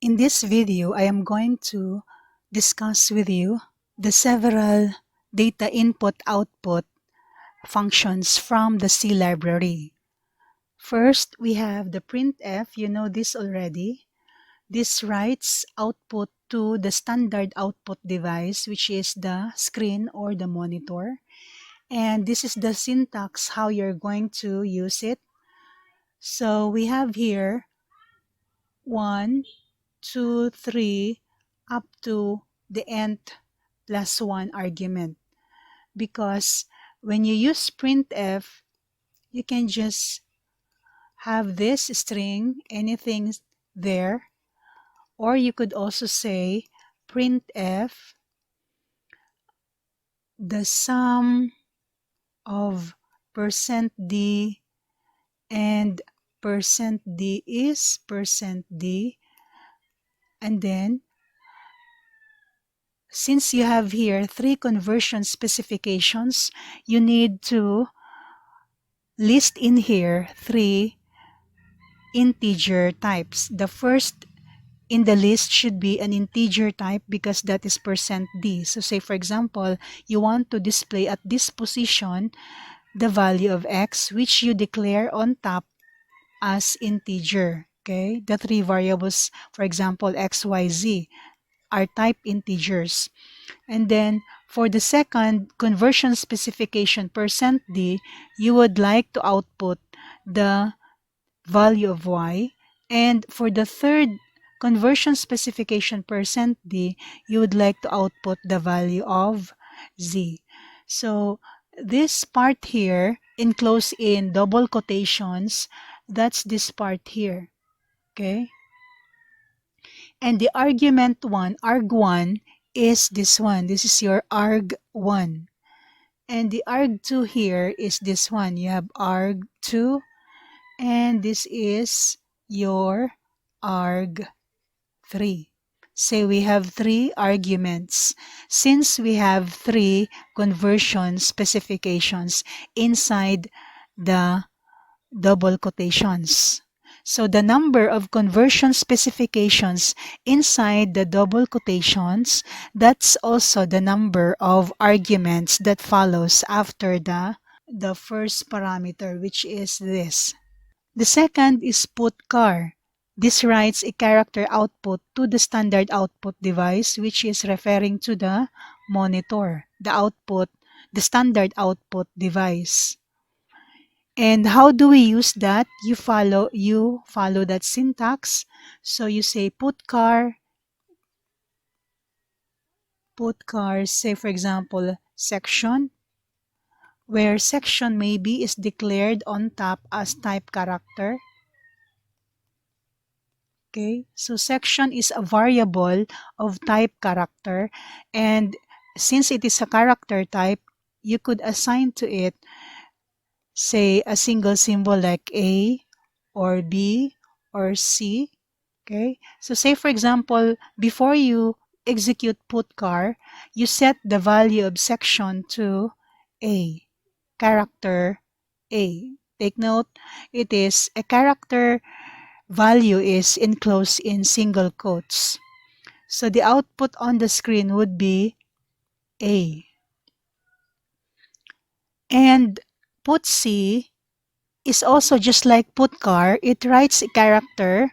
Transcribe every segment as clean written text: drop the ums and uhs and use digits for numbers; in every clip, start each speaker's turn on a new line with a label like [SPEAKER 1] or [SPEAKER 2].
[SPEAKER 1] In this video, I am going to discuss with you the several data input-output functions from the C library. First, we have the printf. You know this already. This writes output to the standard output device, which is the screen or the monitor. And this is the syntax how you're going to use it. So we have here 1, 2, 3, up to the nth plus 1 argument. Because when you use printf, you can just have this string, anything there. Or you could also say printf, the sum of %d and %d is %d. And then, since you have here 3 conversion specifications, you need to list in here 3 integer types. The first in the list should be an integer type because that is %d. So say for example, you want to display at this position the value of x, which you declare on top as integer. Okay, the 3 variables, for example, x, y, z, are type integers. And then for the second conversion specification %d, you would like to output the value of y. And for the third conversion specification %d, you would like to output the value of z. So this part here, enclosed in double quotations, that's this part here. Okay? And the argument 1, arg1, is this one. This is your arg1. And the arg2 here is this one. You have arg2, and this is your arg3. So we have 3 arguments. Since we have 3 conversion specifications inside the double quotations. So the number of conversion specifications inside the double quotations, that's also the number of arguments that follows after the first parameter, which is this. The second is putcar. This writes a character output to the standard output device, which is referring to the monitor, the standard output device. And how do we use that? You follow that syntax. So you say putcar, say for example section, where section maybe is declared on top as type character. Okay, so section is a variable of type character, and since it is a character type, you could assign to it, say, a single symbol like A or B or C. Okay, so say for example, before you execute putcar, you set the value of section to A, character A. Take note, it is a character value is enclosed in single quotes. So the output on the screen would be A. And putc is also just like putcar. It writes a character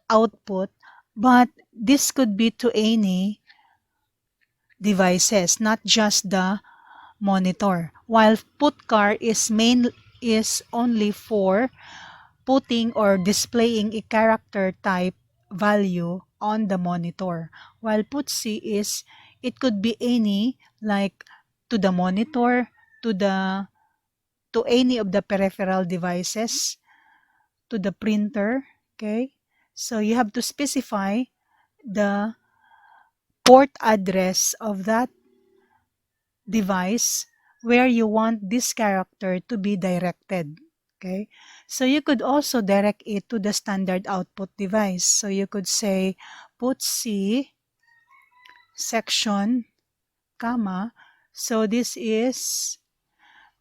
[SPEAKER 1] output, but this could be to any devices, not just the monitor. While putcar is only for putting or displaying a character type value on the monitor. While putc it could be any, like to the monitor, to any of the peripheral devices, to the printer. Okay, so you have to specify the port address of that device where you want this character to be directed. Okay, so you could also direct it to the standard output device. So you could say putc section, comma, so this is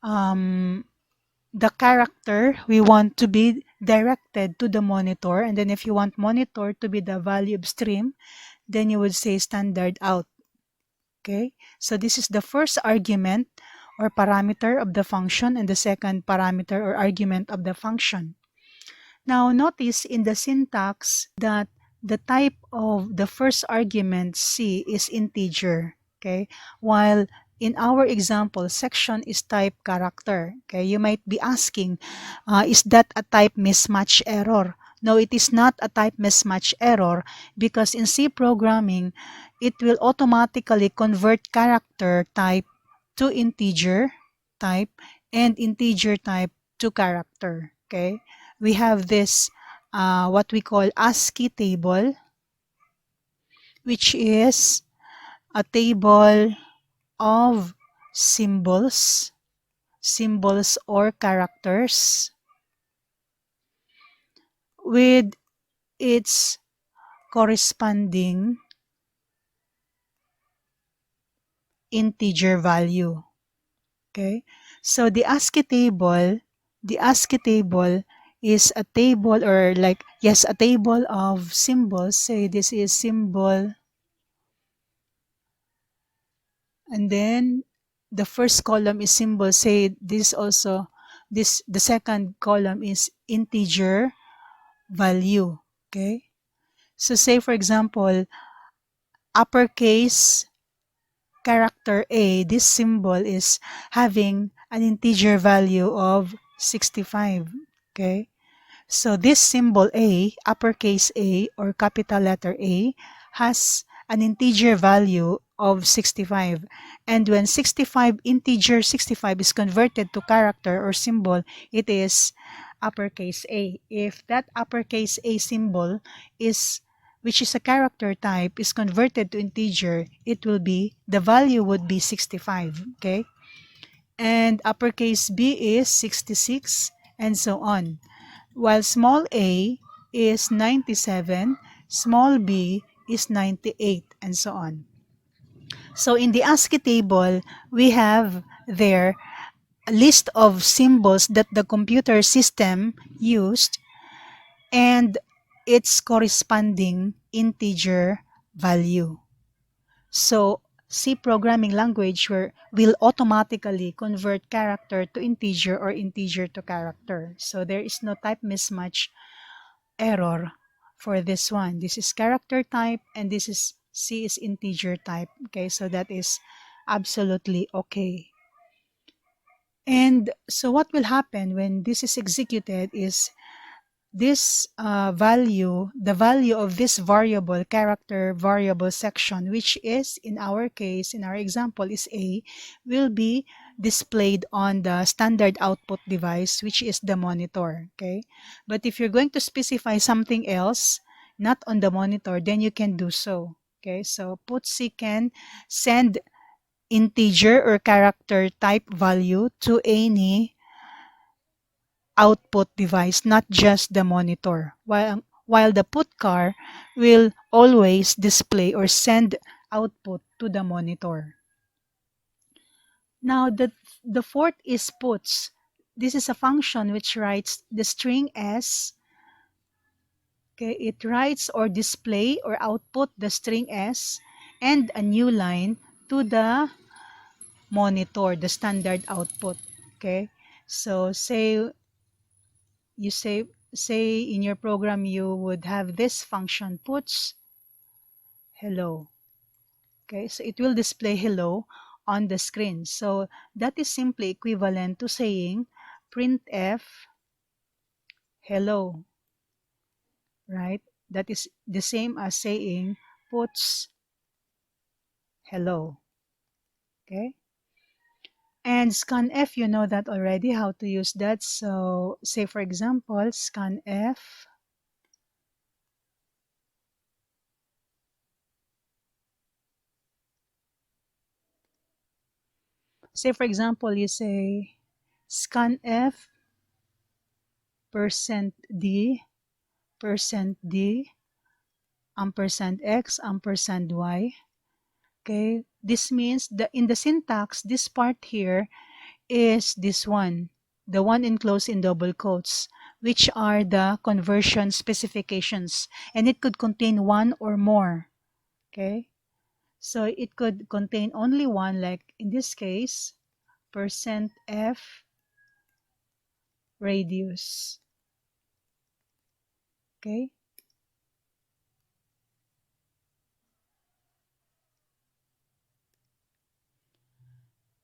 [SPEAKER 1] the character we want to be directed to the monitor. And then if you want monitor to be the value of stream, then you would say standard out. Okay, so this is the first argument or parameter of the function and the second parameter or argument of the function. Now notice in the syntax that the type of the first argument C is integer, okay, while in our example section is type character. Okay, you might be asking, is that a type mismatch error? No, it is not a type mismatch error, because in C programming it will automatically convert character type to integer type and integer type to character. Okay, we have this what we call ASCII table, which is a table of symbols or characters with its corresponding integer value. Okay, so the ASCII table is a table, or like, yes, a table of symbols. Say this is symbol, and then the first column is symbol. Say this also, the second column is integer value. Okay, so say for example, uppercase character A, this symbol is having an integer value of 65. Okay, so this symbol A, uppercase A or capital letter A, has an integer value of 65. And when integer 65 is converted to character or symbol, it is uppercase A. If that uppercase A symbol is, which is a character type, is converted to integer, it will be, the value would be 65. Okay, and uppercase B is 66, and so on. While small a is 97, small b is 98, and so on. So in the ASCII table, we have there a list of symbols that the computer system used and its corresponding integer value. So C programming language will automatically convert character to integer or integer to character. So there is no type mismatch error for this one. This is character type and this is C is integer type. Okay, so that is absolutely okay. And so what will happen when this is executed is this value, the value of this variable, character variable section, which is in our case, in our example is A, will be displayed on the standard output device, which is the monitor. Okay, but if you're going to specify something else, not on the monitor, then you can do so. Okay, so putc can send integer or character type value to any output device, not just the monitor, while the putcar will always display or send output to the monitor. Now the fourth is puts. This is a function which writes the string S. Okay, it writes or display or output the string S and a new line to the monitor, the standard output. Okay, so say in your program you would have this function puts hello. Okay, so it will display hello on the screen. So that is simply equivalent to saying printf hello, right? That is the same as saying puts hello. Okay, and scanf, you know that already, how to use that. So say for example scanf say for example you say scanf %d ampersand x ampersand y. Okay, this means that in the syntax, this part here is this one, the one enclosed in double quotes. which are the conversion specifications, and it could contain one or more. Okay, so it could contain only one, like in this case, %f radius. Okay,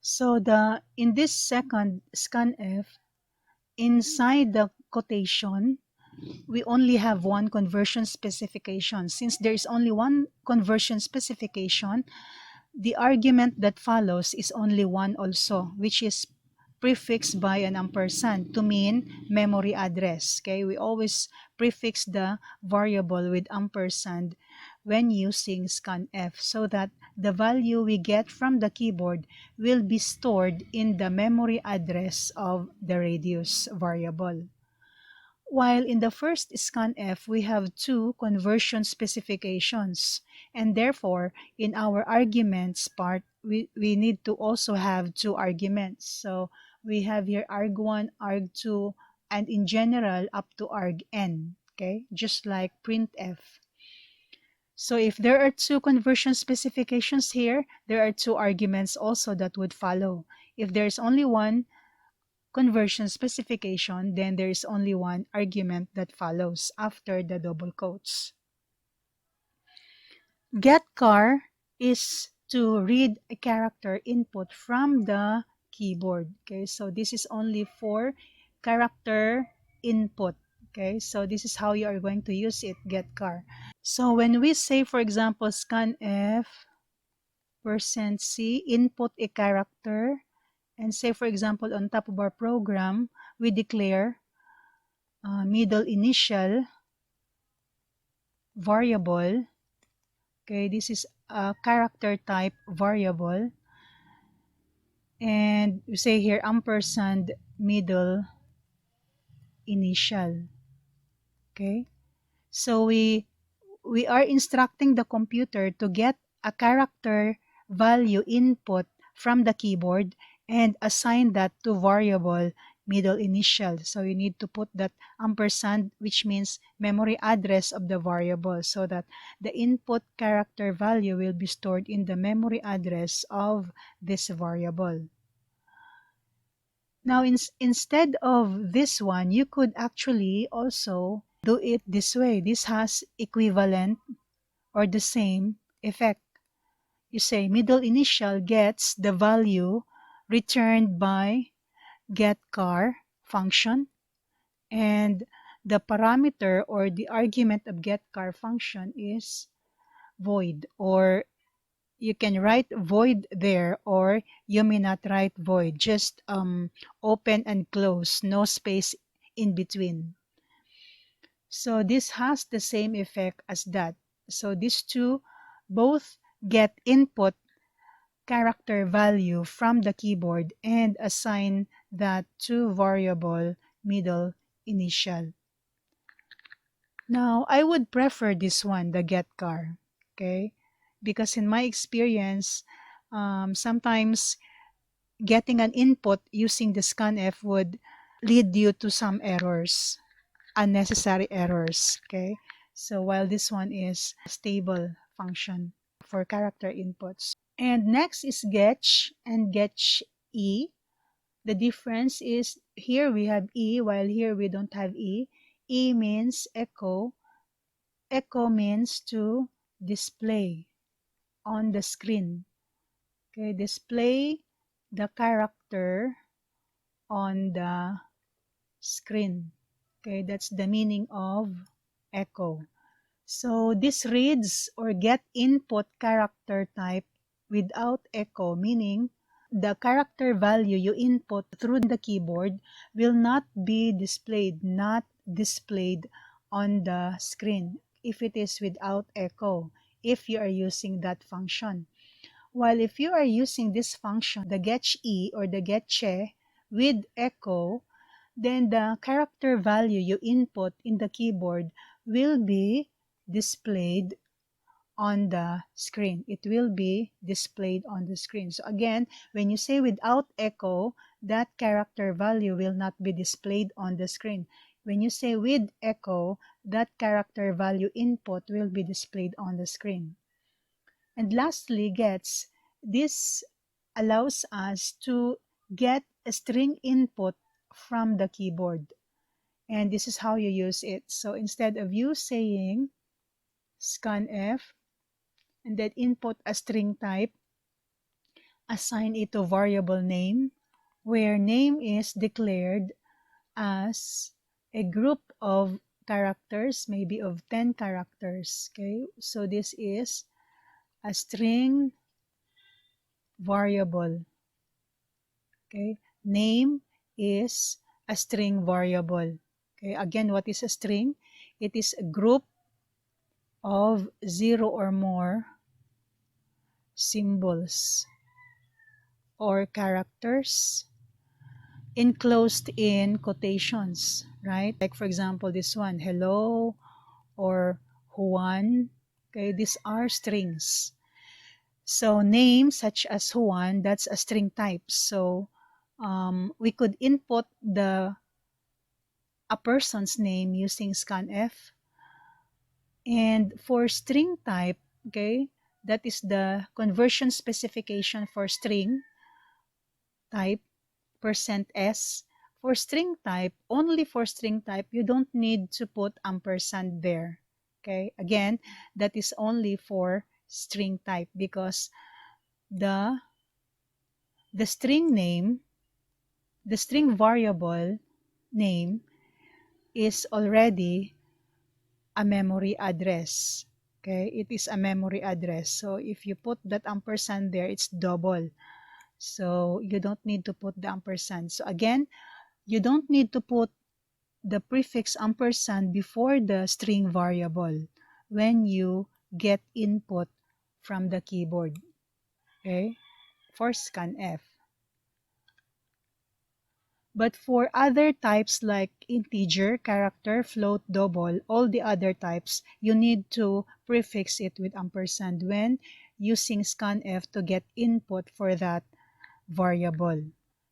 [SPEAKER 1] so in this second scanf, inside the quotation, we only have one conversion specification. Since there is only one conversion specification, the argument that follows is only one also, which is prefixed by an ampersand to mean memory address. Okay, we always prefix the variable with ampersand when using scanf, so that the value we get from the keyboard will be stored in the memory address of the radius variable. While in the first scanf, we have two conversion specifications, and therefore, in our arguments part, we need to also have two arguments. So we have here arg1, arg2, and in general, up to argn, okay? Just like printf. So if there are two conversion specifications here, there are two arguments also that would follow. If there's only one conversion specification, then there is only one argument that follows after the double quotes. Getchar is to read a character input from the keyboard. Okay, so this is only for character input. Okay, so this is how you are going to use it, getchar. So when we say, for example, scanf %c, input a character, and say, for example, on top of our program, we declare middle initial variable. Okay, this is a character type variable. And we say here ampersand middle initial. Okay, so we are instructing the computer to get a character value input from the keyboard and assign that to variable middle initial. So you need to put that ampersand, which means memory address of the variable, so that the input character value will be stored in the memory address of this variable. Now, instead of this one, you could actually also do it this way. This has equivalent or the same effect. You say middle initial gets the value returned by getchar function, and the parameter or the argument of getchar function is void, or you can write void there, or you may not write void, just open and close, no space in between. So this has the same effect as that. So these two both get input character value from the keyboard and assign that to variable middle initial. Now, I would prefer this one, the getchar, okay? Because in my experience, sometimes getting an input using the scanf would lead you to some errors, unnecessary errors, okay? So while this one is a stable function for character inputs. And next is getch and getche. The difference is here we have E, while here we don't have E. E means echo. Echo means to display on the screen. Okay, display the character on the screen. Okay, that's the meaning of echo. So this reads or get input character type without echo, meaning the character value you input through the keyboard will not be displayed, on the screen if it is without echo, if you are using that function. While if you are using this function, the getche or the getche with echo, then the character value you input in the keyboard will be displayed on the screen. It will be displayed on the screen. So again, when you say without echo, that character value will not be displayed on the screen. When you say with echo, that character value input will be displayed on the screen. And lastly, gets. This allows us to get a string input from the keyboard. And this is how you use it. So instead of you saying scanf and then input a string type, assign it to variable name, where name is declared as a group of characters, maybe of 10 characters. Okay, so this is a string variable. Okay, name is a string variable. Okay, again, what is a string? It is a group of 0 or more symbols or characters enclosed in quotations, right? Like for example, this one, hello or Juan. Okay, these are strings. So names such as Juan, that's a string type. So we could input a person's name using scanf. And for string type, okay, that is the conversion specification for string type, %s. For string type, only for string type, you don't need to put ampersand there. Okay, again, that is only for string type because the string name, the string variable name is already a memory address. Okay, it is a memory address. So if you put that ampersand there, it's double. So you don't need to put the ampersand. So again, you don't need to put the prefix ampersand before the string variable when you get input from the keyboard. Okay, for scanf. But for other types like integer, character, float, double, all the other types, you need to prefix it with ampersand when using scanf to get input for that variable.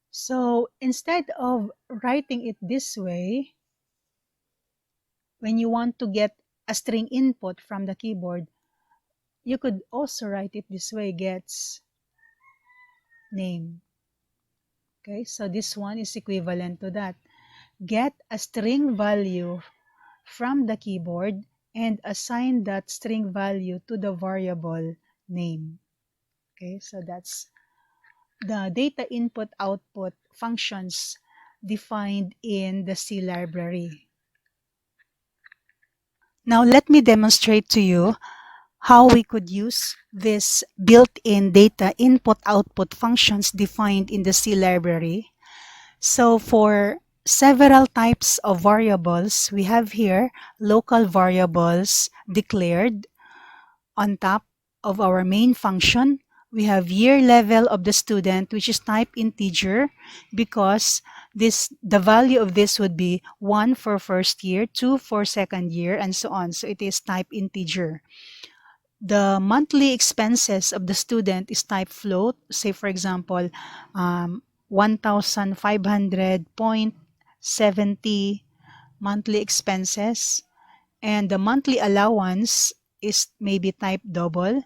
[SPEAKER 1] So instead of writing it this way, when you want to get a string input from the keyboard, you could also write it this way, gets name. Okay, so this one is equivalent to that. Get a string value from the keyboard and assign that string value to the variable name. Okay, so that's the data input output functions defined in the C library. Now let me demonstrate to you how we could use this built-in data input-output functions defined in the C library. So for several types of variables, we have here local variables declared on top of our main function. We have year level of the student, which is type integer, because the value of this would be 1 for first year, 2 for second year, and so on. So it is type integer. The monthly expenses of the student is type float. Say for example, 1,500.70 monthly expenses. And the monthly allowance is maybe type double.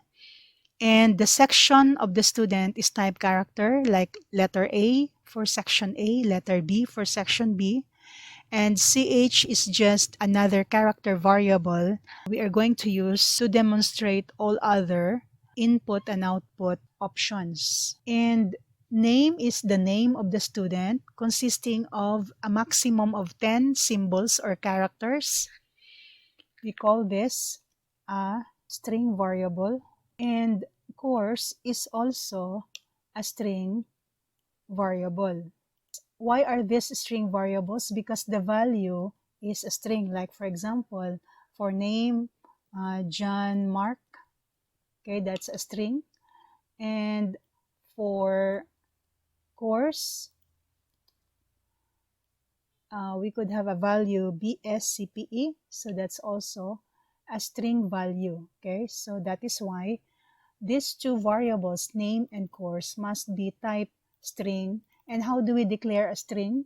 [SPEAKER 1] And the section of the student is type character, like letter A for section A, letter B for section B. And CH is just another character variable we are going to use to demonstrate all other input and output options. And name is the name of the student, consisting of a maximum of 10 symbols or characters. We call this a string variable. And course is also a string variable. Why are these string variables? Because the value is a string. Like for example, for name, John Mark, okay, that's a string. And for course, we could have a value BS CPE, so that's also a string value. Okay, so that is why these two variables, name and course, must be type string. And how do we declare a string?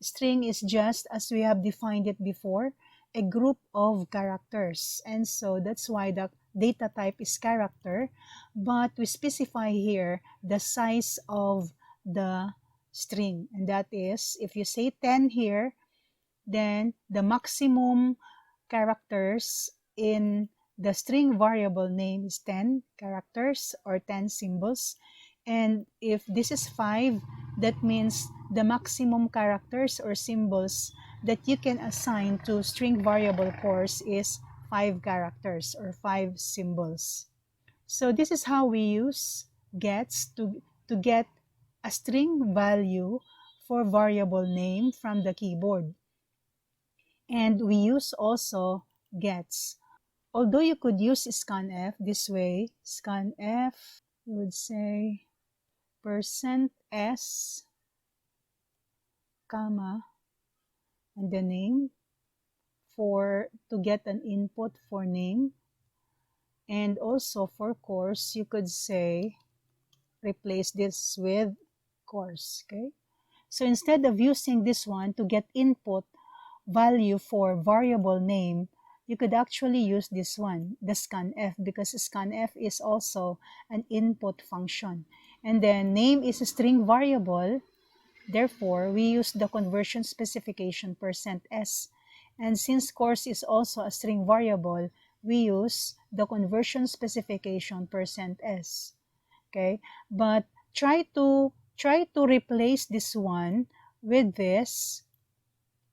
[SPEAKER 1] String is just, as we have defined it before, a group of characters. And so that's why the data type is character, but we specify here the size of the string. And that is, if you say 10 here, then the maximum characters in the string variable name is 10 characters or 10 symbols. And if this is 5, that means the maximum characters or symbols that you can assign to string variable course is 5 characters or 5 symbols. So this is how we use gets to get a string value for variable name from the keyboard. And we use also gets. Although you could use scanf this way, scanf, you would say %s, comma, and the name to get an input for name. And also for course, you could say, replace this with course, okay? So instead of using this one to get input value for variable name, you could actually use this one, the scanf, because scanf is also an input function. And then name is a string variable, therefore we use the conversion specification %s. And since course is also a string variable, we use the conversion specification %s. Okay, but try to replace this one with this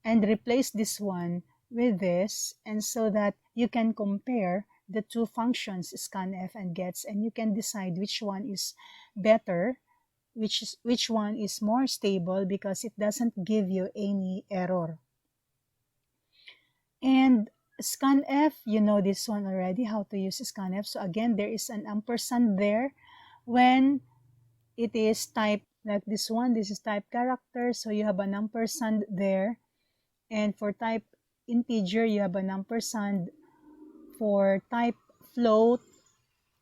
[SPEAKER 1] and replace this one with this, and so that you can compare the two functions scanf and gets, and you can decide which one is better, which one is more stable, because it doesn't give you any error. And scanf, you know this one already, how to use scanf. So again, there is an ampersand there when it is typed like this one. This is type character, so you have an ampersand there. And for type integer, you have an ampersand. For type float,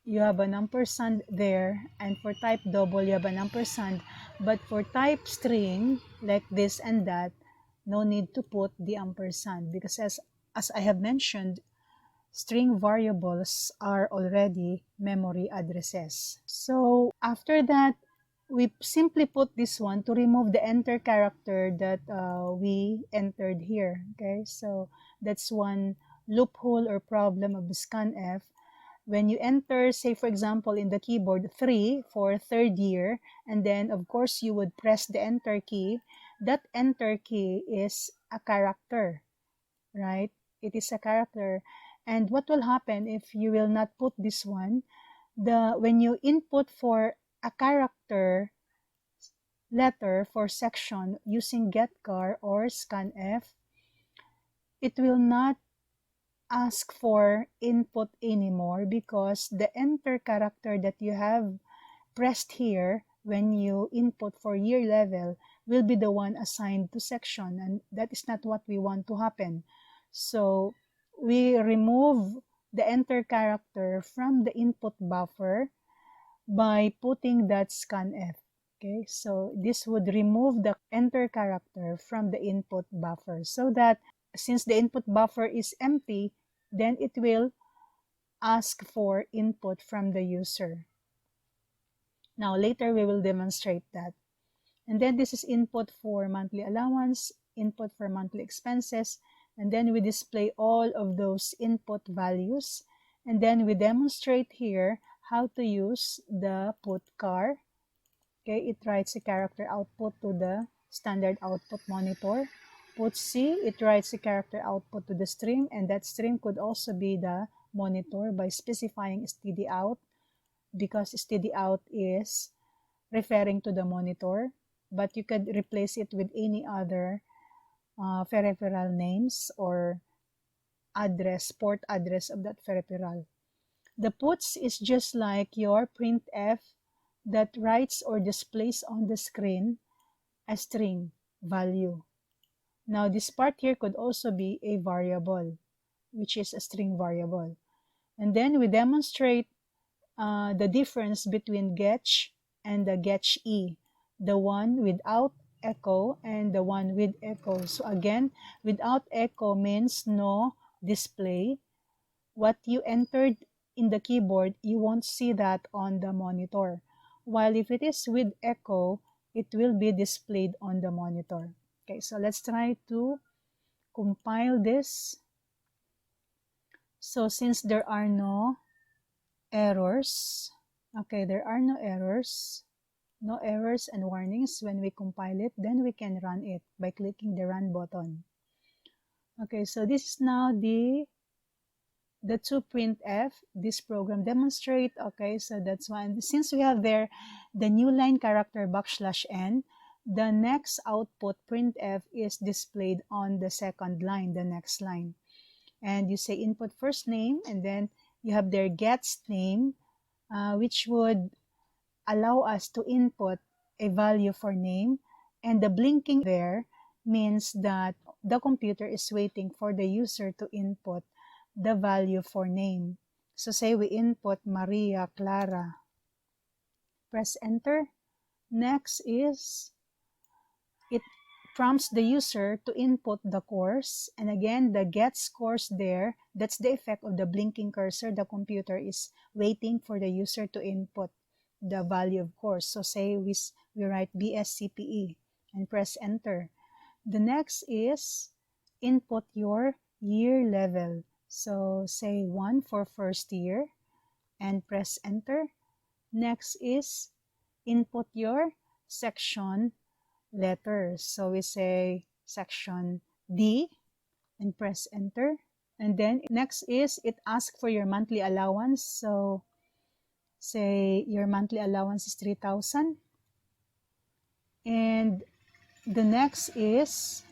[SPEAKER 1] you have an ampersand there. And for type double, you have an ampersand. But for type string, like this and that, no need to put the ampersand, because as I have mentioned, string variables are already memory addresses. So after that, we simply put this one to remove the enter character that we entered here. Okay, so that's one loophole or problem of the scanf. When you enter, say for example in the keyboard 3 for third year, and then of course you would press the enter key, that enter key is a character, right? It is a character. And what will happen if you will not put this one? When you input for a character letter for section using getchar or scanf, it will not ask for input anymore, because the enter character that you have pressed here when you input for year level will be the one assigned to section, and that is not what we want to happen. So we remove the enter character from the input buffer by putting that scanf. Okay, so this would remove the enter character from the input buffer, so that since the input buffer is empty, then it will ask for input from the user. Now later we will demonstrate that. And then this is input for monthly allowance, input for monthly expenses, and then we display all of those input values. And then we demonstrate here how to use the putcar. Okay, it writes a character output to the standard output monitor. Putc, it writes a character output to the string, and that string could also be the monitor by specifying stdout, because stdout is referring to the monitor, but you could replace it with any other peripheral names or port address of that peripheral. The puts is just like your printf that writes or displays on the screen a string value. Now this part here could also be a variable, which is a string variable. And then we demonstrate the difference between getch and the getche, the one without echo and the one with echo. So again, without echo means no display. What you entered in the keyboard, you won't see that on the monitor. While if it is with echo, it will be displayed on the monitor. Okay, so let's try to compile this. So since there are no errors, okay, there are no errors and warnings when we compile it, then we can run it by clicking the run button. Okay, so this is now the two printf this program demonstrate. Okay, so that's one. Since we have there the new line character \n, the next output printf is displayed on the second line, the next line. And you say input first name, and then you have their gets name, which would allow us to input a value for name. And the blinking there means that the computer is waiting for the user to input the value for name. So say we input Maria Clara. Press enter. Next is it prompts the user to input the course. And again, the gets course there, that's the effect of the blinking cursor. The computer is waiting for the user to input the value of course. So say we write BSCPE and press enter. The next is input your year level. So say 1 for first year and press enter. Next is input your section letters. So we say section D and press enter. And then next is it asks for your monthly allowance. So say your monthly allowance is 3,000. And the next is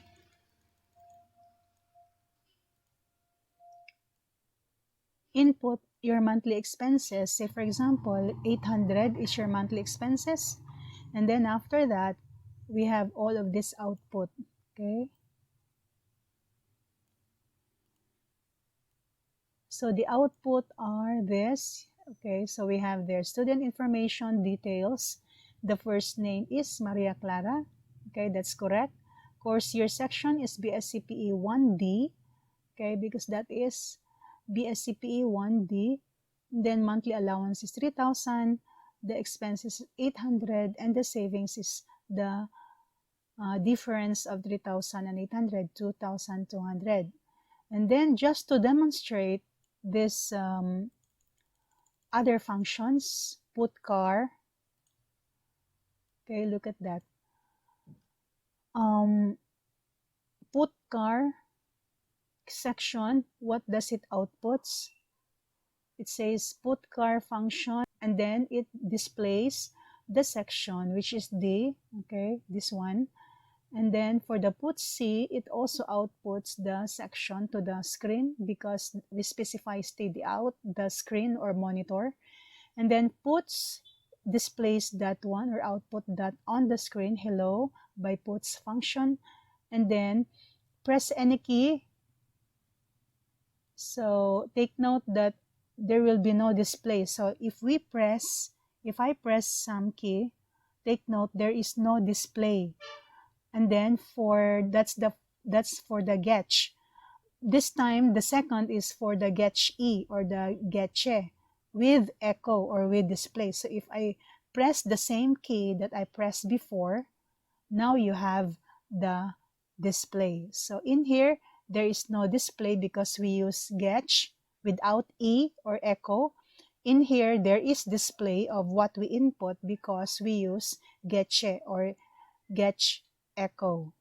[SPEAKER 1] input your monthly expenses. Say for example, 800 is your monthly expenses. And then after that, we have all of this output. Okay. So the output are this. Okay, so we have their student information details. The first name is Maria Clara. Okay, that's correct. Course year section is BSCPE1D. Okay, because that is BSCPE1D. Then monthly allowance is 3,000. The expenses is 800, and the savings is the difference of 3,000 and 800, 2,200. And then just to demonstrate this other functions, putcar. Okay, look at that. Putcar section, what does it outputs? It says putcar function, and then it displays the section, which is D, okay, this one. And then for the putc, it also outputs the section to the screen because we specify std out, the screen or monitor. And then puts displays that one or output that on the screen, hello, by puts function. And then press any key. So take note that there will be no display. So if I press some key, take note there is no display. And then that's for the getch. This time the second is for the getche or the getche with echo or with display. So if I press the same key that I pressed before, now you have the display. So in here there is no display because we use getch without e or echo. In here there is display of what we input because we use getche or getch echo.